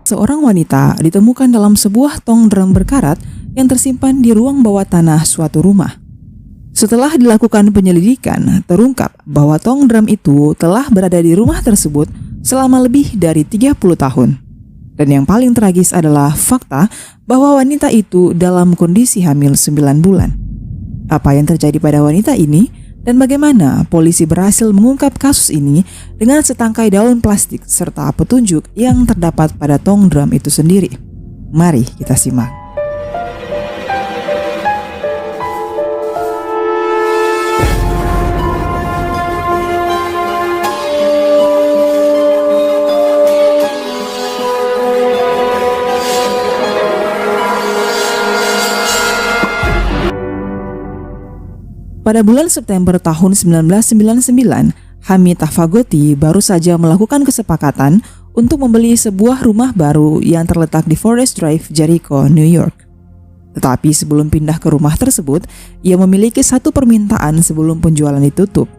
Seorang wanita ditemukan dalam sebuah tong drum berkarat yang tersimpan di ruang bawah tanah suatu rumah. Setelah dilakukan penyelidikan, terungkap bahwa tong drum itu telah berada di rumah tersebut selama lebih dari 30 tahun. Dan yang paling tragis adalah fakta bahwa wanita itu dalam kondisi hamil 9 bulan. Apa yang terjadi pada wanita ini dan bagaimana polisi berhasil mengungkap kasus ini dengan setangkai daun plastik serta petunjuk yang terdapat pada tong drum itu sendiri. Mari kita simak. Pada bulan September tahun 1999, Hamid Tafagoti baru saja melakukan kesepakatan untuk membeli sebuah rumah baru yang terletak di Forest Drive, Jericho, New York. Tetapi sebelum pindah ke rumah tersebut, ia memiliki satu permintaan sebelum penjualan ditutup.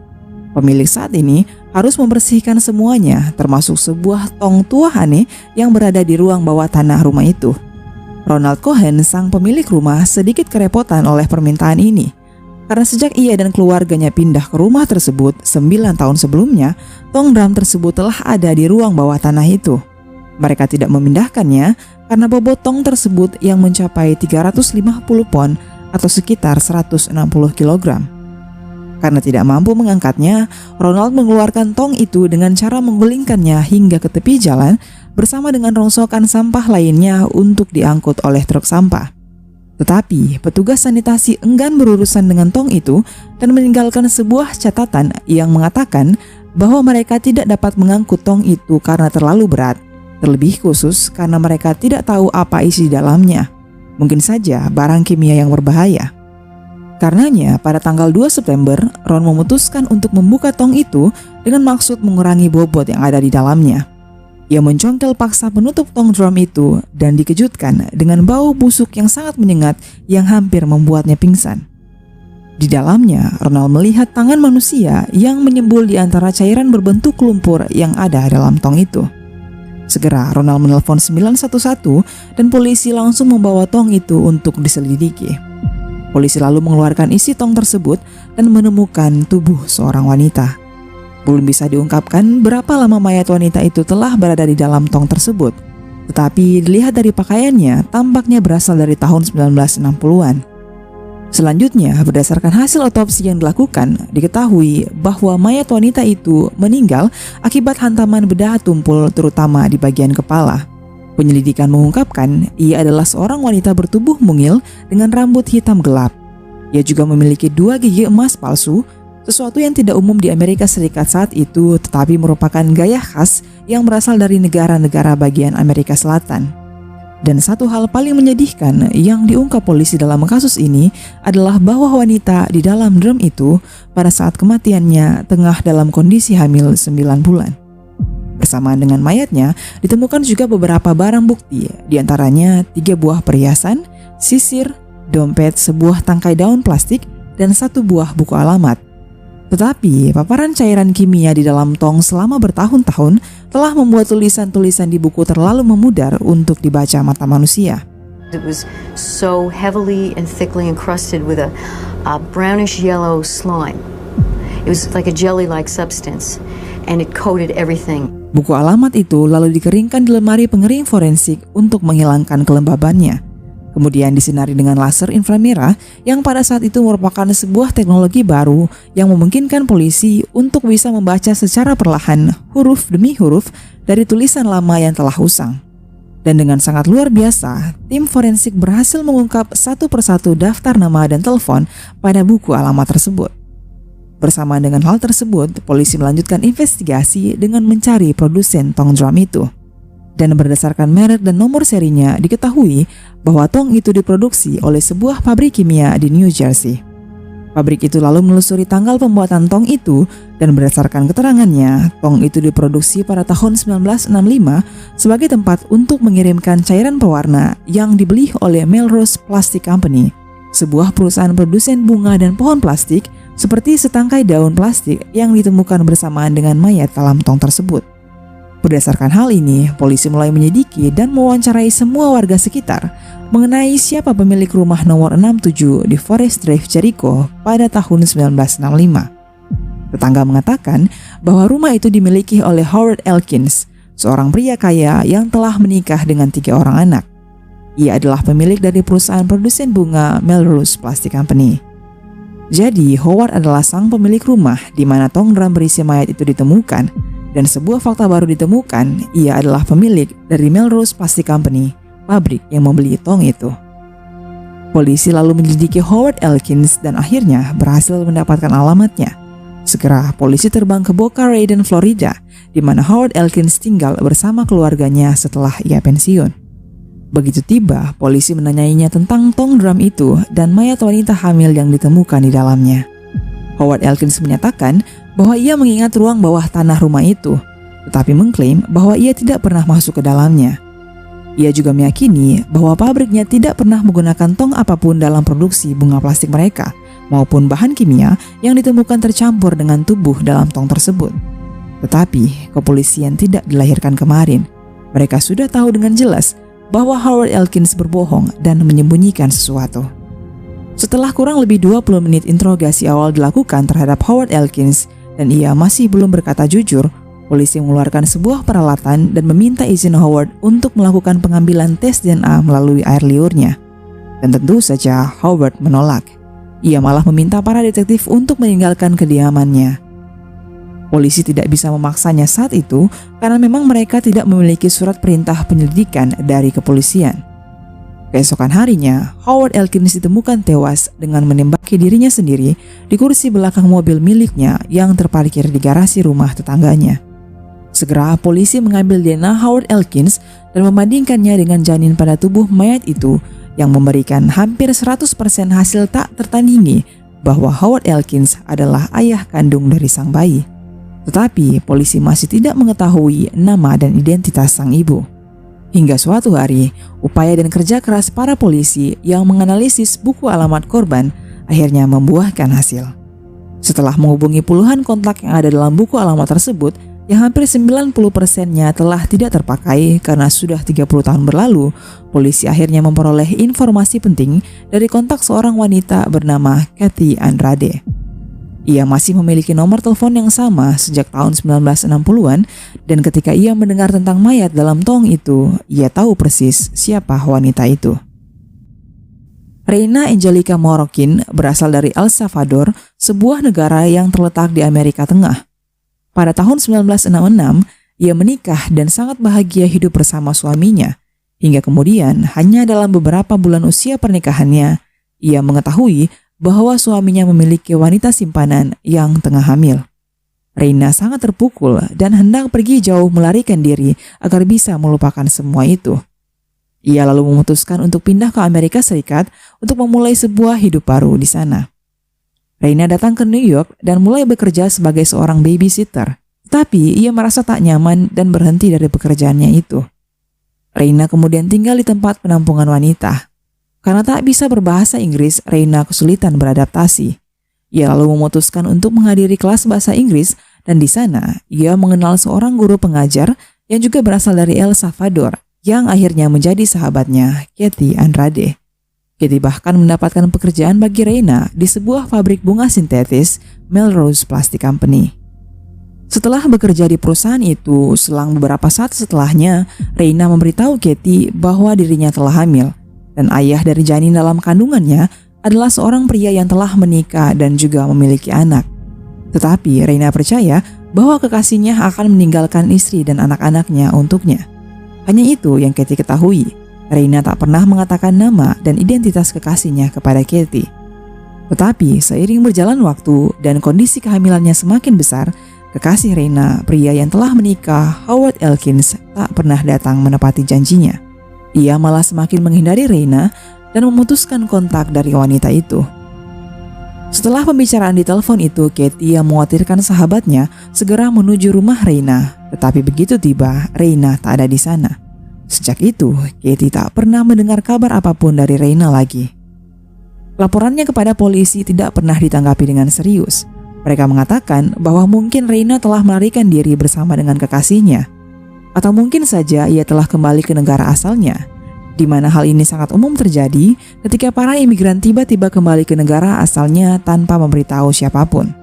Pemilik saat ini harus membersihkan semuanya, termasuk sebuah tong tua aneh yang berada di ruang bawah tanah rumah itu. Ronald Cohen, sang pemilik rumah, sedikit kerepotan oleh permintaan ini. Karena sejak ia dan keluarganya pindah ke rumah tersebut 9 tahun sebelumnya, tong drum tersebut telah ada di ruang bawah tanah itu. Mereka tidak memindahkannya karena bobot tong tersebut yang mencapai 350 pon atau sekitar 160 kg. Karena tidak mampu mengangkatnya, Ronald mengeluarkan tong itu dengan cara menggulingkannya hingga ke tepi jalan bersama dengan rongsokan sampah lainnya untuk diangkut oleh truk sampah. Tetapi petugas sanitasi enggan berurusan dengan tong itu dan meninggalkan sebuah catatan yang mengatakan bahwa mereka tidak dapat mengangkut tong itu karena terlalu berat, terlebih khusus karena mereka tidak tahu apa isi di dalamnya. Mungkin saja barang kimia yang berbahaya. Karenanya pada tanggal 2 September, Ron memutuskan untuk membuka tong itu dengan maksud mengurangi bobot yang ada di dalamnya. Ia mencongkel paksa penutup tong drum itu dan dikejutkan dengan bau busuk yang sangat menyengat yang hampir membuatnya pingsan. Di dalamnya, Ronald melihat tangan manusia yang menyembul di antara cairan berbentuk lumpur yang ada dalam tong itu. Segera Ronald menelpon 911 dan polisi langsung membawa tong itu untuk diselidiki. Polisi lalu mengeluarkan isi tong tersebut dan menemukan tubuh seorang wanita. Belum bisa diungkapkan berapa lama mayat wanita itu telah berada di dalam tong tersebut. Tetapi dilihat dari pakaiannya, tampaknya berasal dari tahun 1960-an. Selanjutnya, berdasarkan hasil otopsi yang dilakukan, diketahui bahwa mayat wanita itu meninggal akibat hantaman bedah tumpul terutama di bagian kepala. Penyelidikan mengungkapkan ia adalah seorang wanita bertubuh mungil dengan rambut hitam gelap. Ia juga memiliki 2 gigi emas palsu, sesuatu yang tidak umum di Amerika Serikat saat itu, tetapi merupakan gaya khas yang berasal dari negara-negara bagian Amerika Selatan. Dan satu hal paling menyedihkan yang diungkap polisi dalam kasus ini adalah bahwa wanita di dalam drum itu pada saat kematiannya tengah dalam kondisi hamil 9 bulan. Bersamaan dengan mayatnya ditemukan juga beberapa barang bukti, diantaranya 3 buah perhiasan, sisir, dompet, sebuah tangkai daun plastik, dan 1 buah buku alamat. Tetapi paparan cairan kimia di dalam tong selama bertahun-tahun telah membuat tulisan-tulisan di buku terlalu memudar untuk dibaca mata manusia. It was so heavily and thickly encrusted with a brownish yellow slime. It was like a jelly-like substance and it coated everything. Buku alamat itu lalu dikeringkan di lemari pengering forensik untuk menghilangkan kelembabannya. Kemudian disinari dengan laser inframerah yang pada saat itu merupakan sebuah teknologi baru yang memungkinkan polisi untuk bisa membaca secara perlahan huruf demi huruf dari tulisan lama yang telah usang. Dan dengan sangat luar biasa, tim forensik berhasil mengungkap satu persatu daftar nama dan telepon pada buku alamat tersebut. Bersamaan dengan hal tersebut, polisi melanjutkan investigasi dengan mencari produsen tong drum itu. Dan berdasarkan merek dan nomor serinya diketahui bahwa tong itu diproduksi oleh sebuah pabrik kimia di New Jersey. Pabrik itu lalu menelusuri tanggal pembuatan tong itu dan berdasarkan keterangannya, tong itu diproduksi pada tahun 1965 sebagai tempat untuk mengirimkan cairan pewarna yang dibeli oleh Melrose Plastic Company, sebuah perusahaan produsen bunga dan pohon plastik seperti setangkai daun plastik yang ditemukan bersamaan dengan mayat dalam tong tersebut. Berdasarkan hal ini, polisi mulai menyelidiki dan mewawancarai semua warga sekitar mengenai siapa pemilik rumah nomor 67 di Forest Drive, Jericho pada tahun 1965. Tetangga mengatakan bahwa rumah itu dimiliki oleh Howard Elkins, seorang pria kaya yang telah menikah dengan 3 orang anak. Ia adalah pemilik dari perusahaan produsen bunga Melrose Plastic Company. Jadi, Howard adalah sang pemilik rumah di mana tong drum berisi mayat itu ditemukan, dan sebuah fakta baru ditemukan, ia adalah pemilik dari Melrose Plastic Company, pabrik yang membeli tong itu. Polisi lalu menyelidiki Howard Elkins dan akhirnya berhasil mendapatkan alamatnya. Segera polisi terbang ke Boca Raton, Florida, di mana Howard Elkins tinggal bersama keluarganya setelah ia pensiun. Begitu tiba, polisi menanyainya tentang tong drum itu dan mayat wanita hamil yang ditemukan di dalamnya. Howard Elkins menyatakan bahwa ia mengingat ruang bawah tanah rumah itu, tetapi mengklaim bahwa ia tidak pernah masuk ke dalamnya. Ia juga meyakini bahwa pabriknya tidak pernah menggunakan tong apapun dalam produksi bunga plastik mereka, maupun bahan kimia yang ditemukan tercampur dengan tubuh dalam tong tersebut. Tetapi kepolisian tidak dilahirkan kemarin. Mereka sudah tahu dengan jelas bahwa Howard Elkins berbohong dan menyembunyikan sesuatu. Setelah kurang lebih 20 menit interogasi awal dilakukan terhadap Howard Elkins dan ia masih belum berkata jujur, polisi mengeluarkan sebuah peralatan dan meminta izin Howard untuk melakukan pengambilan tes DNA melalui air liurnya. Dan tentu saja Howard menolak. Ia malah meminta para detektif untuk meninggalkan kediamannya. Polisi tidak bisa memaksanya saat itu karena memang mereka tidak memiliki surat perintah penyelidikan dari kepolisian. Keesokan harinya, Howard Elkins ditemukan tewas dengan menembaki dirinya sendiri di kursi belakang mobil miliknya yang terparkir di garasi rumah tetangganya. Segera polisi mengambil DNA Howard Elkins dan membandingkannya dengan janin pada tubuh mayat itu yang memberikan hampir 100% hasil tak tertandingi bahwa Howard Elkins adalah ayah kandung dari sang bayi. Tetapi polisi masih tidak mengetahui nama dan identitas sang ibu. Hingga suatu hari, upaya dan kerja keras para polisi yang menganalisis buku alamat korban akhirnya membuahkan hasil. Setelah menghubungi puluhan kontak yang ada dalam buku alamat tersebut, yang hampir 90%-nya telah tidak terpakai karena sudah 30 tahun berlalu, polisi akhirnya memperoleh informasi penting dari kontak seorang wanita bernama Kathy Andrade. Ia masih memiliki nomor telepon yang sama sejak tahun 1960-an dan ketika ia mendengar tentang mayat dalam tong itu, ia tahu persis siapa wanita itu. Reina Angelica Morokin berasal dari El Salvador, sebuah negara yang terletak di Amerika Tengah. Pada tahun 1966, ia menikah dan sangat bahagia hidup bersama suaminya. Hingga kemudian, hanya dalam beberapa bulan usia pernikahannya, ia mengetahui bahwa suaminya memiliki wanita simpanan yang tengah hamil. Reina sangat terpukul dan hendak pergi jauh melarikan diri agar bisa melupakan semua itu. Ia lalu memutuskan untuk pindah ke Amerika Serikat untuk memulai sebuah hidup baru di sana. Reina datang ke New York dan mulai bekerja sebagai seorang babysitter. Tapi ia merasa tak nyaman dan berhenti dari pekerjaannya itu. Reina kemudian tinggal di tempat penampungan wanita. Karena tak bisa berbahasa Inggris, Reina kesulitan beradaptasi. Ia lalu memutuskan untuk menghadiri kelas bahasa Inggris dan di sana ia mengenal seorang guru pengajar yang juga berasal dari El Salvador yang akhirnya menjadi sahabatnya, Kathy Andrade. Kathy bahkan mendapatkan pekerjaan bagi Reina di sebuah pabrik bunga sintetis, Melrose Plastic Company. Setelah bekerja di perusahaan itu, selang beberapa saat setelahnya, Reina memberitahu Kathy bahwa dirinya telah hamil. Dan ayah dari janin dalam kandungannya adalah seorang pria yang telah menikah dan juga memiliki anak. Tetapi Reina percaya bahwa kekasihnya akan meninggalkan istri dan anak-anaknya untuknya. Hanya itu yang Kathy ketahui. Reina tak pernah mengatakan nama dan identitas kekasihnya kepada Kathy. Tetapi seiring berjalan waktu dan kondisi kehamilannya semakin besar, kekasih Reina, pria yang telah menikah, Howard Elkins, tak pernah datang menepati janjinya. Ia malah semakin menghindari Reina dan memutuskan kontak dari wanita itu. Setelah pembicaraan di telepon itu, Kathy yang mengkhawatirkan sahabatnya segera menuju rumah Reina. Tetapi begitu tiba, Reina tak ada di sana. Sejak itu, Kathy tak pernah mendengar kabar apapun dari Reina lagi. Laporannya kepada polisi tidak pernah ditanggapi dengan serius. Mereka mengatakan bahwa mungkin Reina telah melarikan diri bersama dengan kekasihnya. Atau mungkin saja ia telah kembali ke negara asalnya, di mana hal ini sangat umum terjadi ketika para imigran tiba-tiba kembali ke negara asalnya tanpa memberitahu siapapun.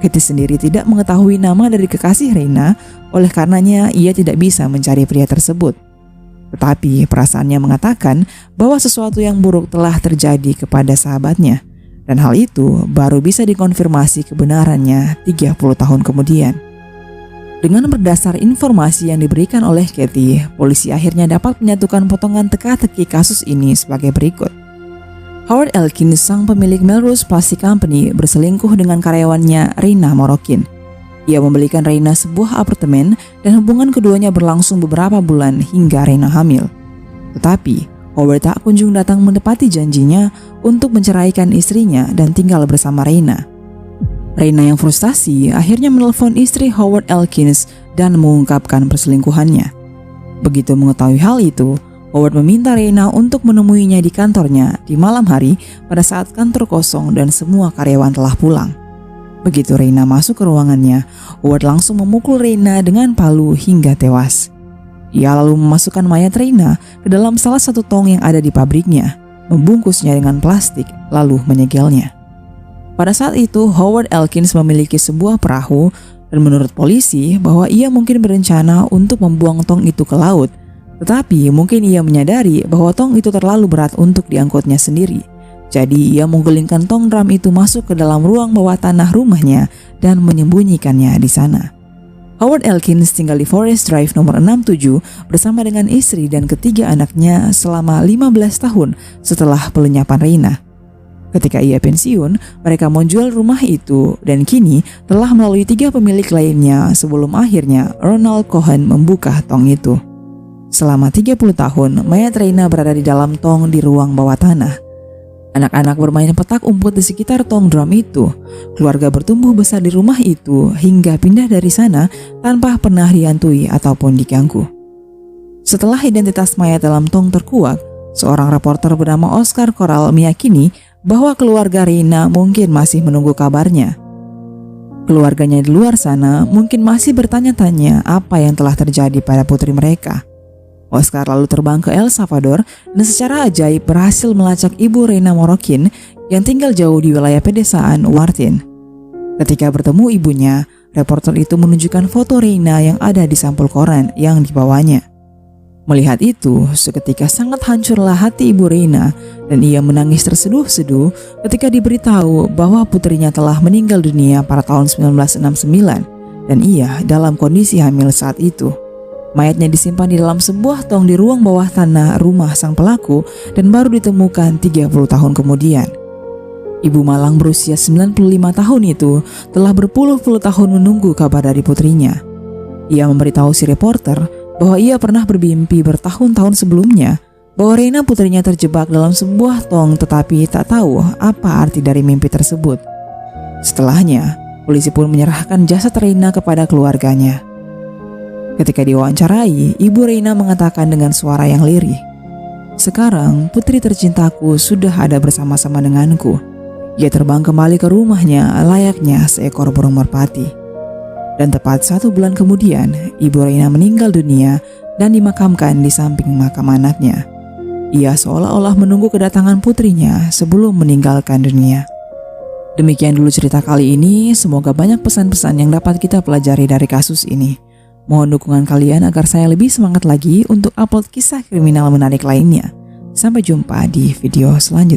Katie sendiri tidak mengetahui nama dari kekasih Reina, oleh karenanya ia tidak bisa mencari pria tersebut. Tetapi perasaannya mengatakan bahwa sesuatu yang buruk telah terjadi kepada sahabatnya, dan hal itu baru bisa dikonfirmasi kebenarannya 30 tahun kemudian. Dengan berdasar informasi yang diberikan oleh Katie, polisi akhirnya dapat menyatukan potongan teka-teki kasus ini sebagai berikut. Howard Elkins, sang pemilik Melrose Plastic Company, berselingkuh dengan karyawannya Reina Morokin. Ia membelikan Reina sebuah apartemen dan hubungan keduanya berlangsung beberapa bulan hingga Reina hamil. Tetapi Howard tak kunjung datang menepati janjinya untuk menceraikan istrinya dan tinggal bersama Reina. Reina yang frustasi akhirnya menelpon istri Howard Elkins dan mengungkapkan perselingkuhannya. Begitu mengetahui hal itu, Howard meminta Reina untuk menemuinya di kantornya di malam hari pada saat kantor kosong dan semua karyawan telah pulang. Begitu Reina masuk ke ruangannya, Howard langsung memukul Reina dengan palu hingga tewas. Ia lalu memasukkan mayat Reina ke dalam salah satu tong yang ada di pabriknya, membungkusnya dengan plastik, lalu menyegelnya. Pada saat itu, Howard Elkins memiliki sebuah perahu dan menurut polisi bahwa ia mungkin berencana untuk membuang tong itu ke laut. Tetapi mungkin ia menyadari bahwa tong itu terlalu berat untuk diangkutnya sendiri. Jadi ia menggelingkan tong drum itu masuk ke dalam ruang bawah tanah rumahnya dan menyembunyikannya di sana. Howard Elkins tinggal di Forest Drive nomor 67 bersama dengan istri dan ketiga anaknya selama 15 tahun setelah pelenyapan Reina. Ketika ia pensiun, mereka menjual rumah itu dan kini telah melalui 3 pemilik lainnya sebelum akhirnya Ronald Cohen membuka tong itu. Selama 30 tahun, mayat Reina berada di dalam tong di ruang bawah tanah. Anak-anak bermain petak umput di sekitar tong drum itu. Keluarga bertumbuh besar di rumah itu hingga pindah dari sana tanpa pernah dihantui ataupun diganggu. Setelah identitas mayat dalam tong terkuak, seorang reporter bernama Oscar Corral meyakini bahwa keluarga Reina mungkin masih menunggu kabarnya. Keluarganya di luar sana mungkin masih bertanya-tanya apa yang telah terjadi pada putri mereka. Oscar lalu terbang ke El Salvador dan secara ajaib berhasil melacak ibu Reina Morokin yang tinggal jauh di wilayah pedesaan Martin. Ketika bertemu ibunya, reporter itu menunjukkan foto Reina yang ada di sampul koran yang dibawanya. Melihat itu, seketika sangat hancurlah hati ibu Reina dan ia menangis terseduh-seduh ketika diberitahu bahwa putrinya telah meninggal dunia pada tahun 1969 dan ia dalam kondisi hamil saat itu. Mayatnya disimpan di dalam sebuah tong di ruang bawah tanah rumah sang pelaku dan baru ditemukan 30 tahun kemudian. Ibu malang berusia 95 tahun itu telah berpuluh-puluh tahun menunggu kabar dari putrinya. Ia memberitahu si reporter bahwa ia pernah bermimpi bertahun-tahun sebelumnya bahwa Reina putrinya terjebak dalam sebuah tong tetapi tak tahu apa arti dari mimpi tersebut. Setelahnya, polisi pun menyerahkan jasad Reina kepada keluarganya. Ketika diwawancarai, ibu Reina mengatakan dengan suara yang lirih, "Sekarang putri tercintaku sudah ada bersama-sama denganku." Ia terbang kembali ke rumahnya layaknya seekor burung merpati. Dan tepat 1 bulan kemudian, ibu Reina meninggal dunia dan dimakamkan di samping makam anaknya. Ia seolah-olah menunggu kedatangan putrinya sebelum meninggalkan dunia. Demikian dulu cerita kali ini, semoga banyak pesan-pesan yang dapat kita pelajari dari kasus ini. Mohon dukungan kalian agar saya lebih semangat lagi untuk upload kisah kriminal menarik lainnya. Sampai jumpa di video selanjutnya.